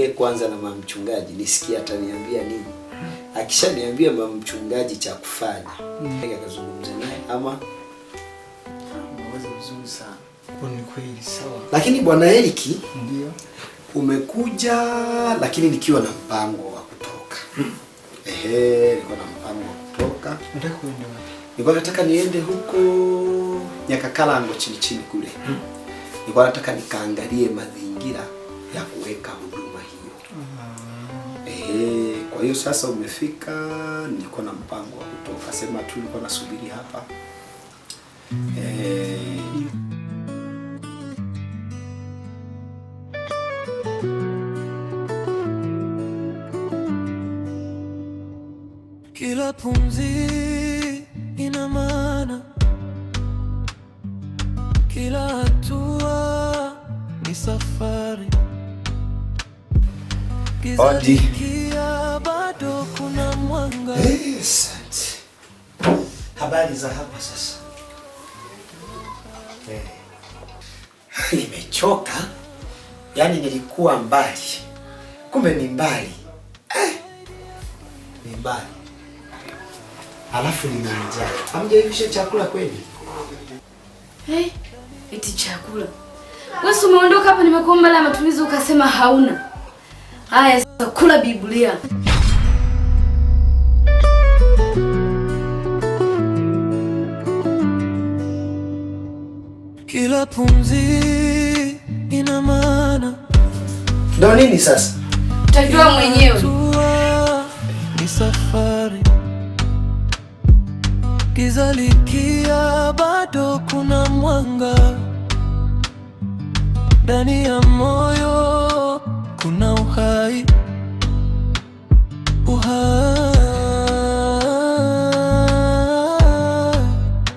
niongee kwanza na mama mchungaji nisikie ataniambia nini. Akishaniambia mama mchungaji cha kufanya, akazungumza naye ama mwazo mzuri sana. Kwa ni kweli sawa. Lakini bwana Eriki, ndio umekuja lakini nikiwa na mpango wa kutoka. Niko na mpango wa kutoka. Unataka kwenda wapi? Nilikuwa nataka niende huko Nyakakalango chini kule. Nilikuwa nataka nikaangalie mazingira ya kuweka huduma hiyo. Kwa hiyo sasa umefika, nilikuwa na mpango wa kutoka. Sema tu nilikuwa nasubiri hapa. Kila pumzi ina maana, kila hatua ni safari. Odi. Bado kuna mwanga. Asante. Habari za hapa sasa? Nimechoka. Yaani nilikuwa mbali. Kumbe ni mbali. Ni mbali. Alafu nina njaa. Hamjaivisha chakula kweli? Eti chakula. Wewe umeondoka hapa nimekuomba la matumizi ukasema hauna. Haya sasa kula Biblia. Kila pumzi ina maana. Ndio nini sasa? Utajua mwenyewe. Ni safari. Giza likia bado kuna mwanga. Ndani ya moyo kuna uhai.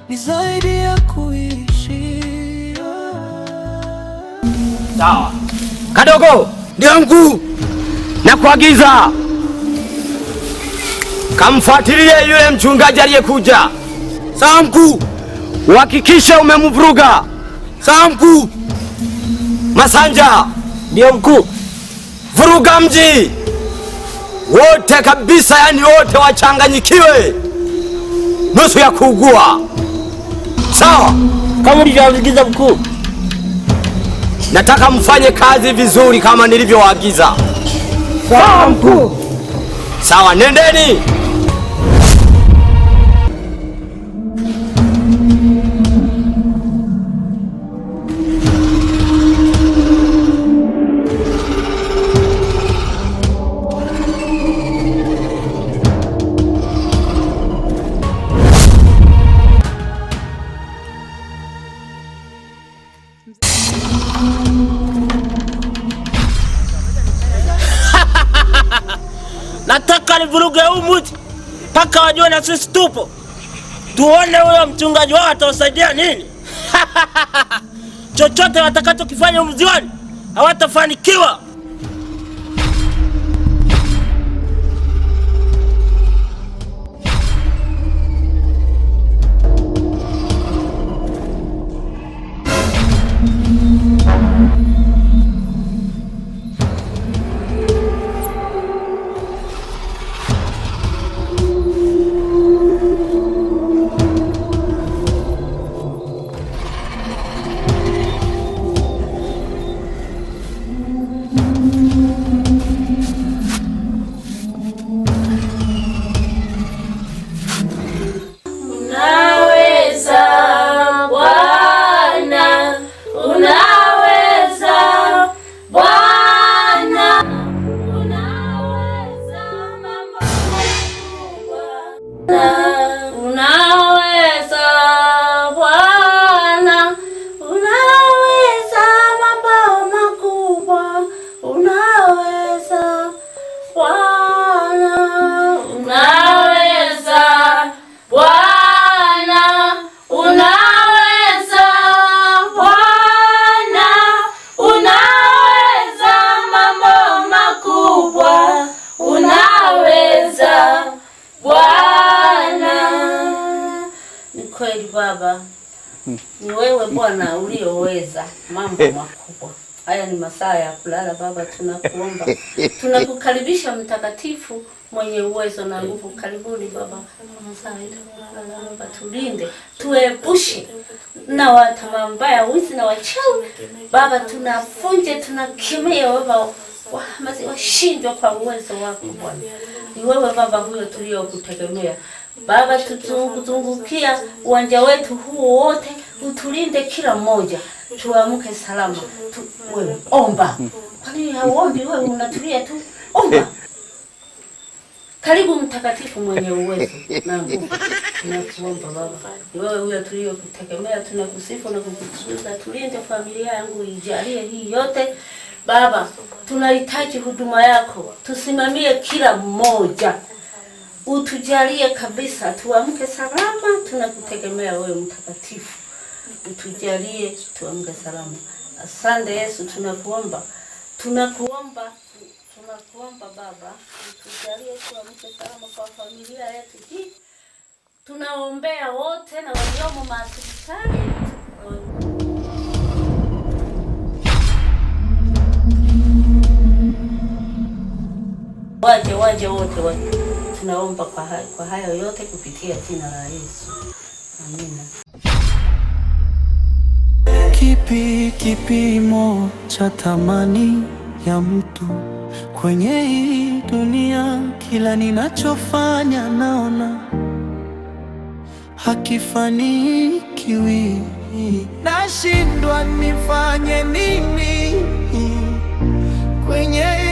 Ni zaidi ya kuishi. Sawa. Kadogo, ndio mkuu. Nakuagiza kamfuatilie yule mchungaji aliyekuja. Sawa mkuu. Uhakikishe umemvuruga. Sawa mkuu. Masanja. Ndio mkuu. Vuruga mji wote kabisa, yani wote wachanganyikiwe, nusu ya kuugua. Sawa kama ulivyoagiza mkuu. Nataka mfanye kazi vizuri kama nilivyoagiza. Sawa mkuu. Sawa, nendeni. Nataka nivuruge huu mji mpaka wajue na sisi tupo. Tuone huyo mchungaji wao atawasaidia nini. Chochote watakachokifanya mziwani hawatafanikiwa. Baba, ni wewe Bwana ulioweza mambo makubwa. Haya ni masaa ya kulala Baba, tunakuomba. Tunakukaribisha mtakatifu mwenye uwezo na nguvu. Karibuni Baba. Baba tulinde, tuepushe na watamaa mbaya, wizi na wachawi. Baba tunafunje, tunakemea Baba wahamazi washindwe kwa uwezo wako Bwana. Ni wewe Baba huyo tuliokutegemea. Baba tutuzungukia uwanja wetu huu wote, utulinde kila mmoja. Tuamke salama. Wewe omba. Kwani hauombi wewe unatulia tu? Omba. Karibu mtakatifu mwenye uwezo na nguvu. Tunakuomba Baba. Ni wewe huyo tuliokutegemea, tunakusifu na kukutukuza. Tulinde familia yangu, ijalie hii yote. Baba, tunahitaji huduma yako. Tusimamie kila mmoja. Utujalie kabisa, tuamke salama, tunakutegemea wewe mtakatifu. Utujalie tuamke salama. Asante Yesu, tunakuomba Baba, utujalie tuamke salama kwa familia yetu hii. Tunaombea wote na waliomo hospitali. Waje wote. Tunaomba kwa hayo yote kupitia jina la Yesu. Amina. Kipi kipimo cha thamani ya mtu kwenye hii dunia? Kila ninachofanya naona hakifanikiwi, nashindwa nifanye nini kwenye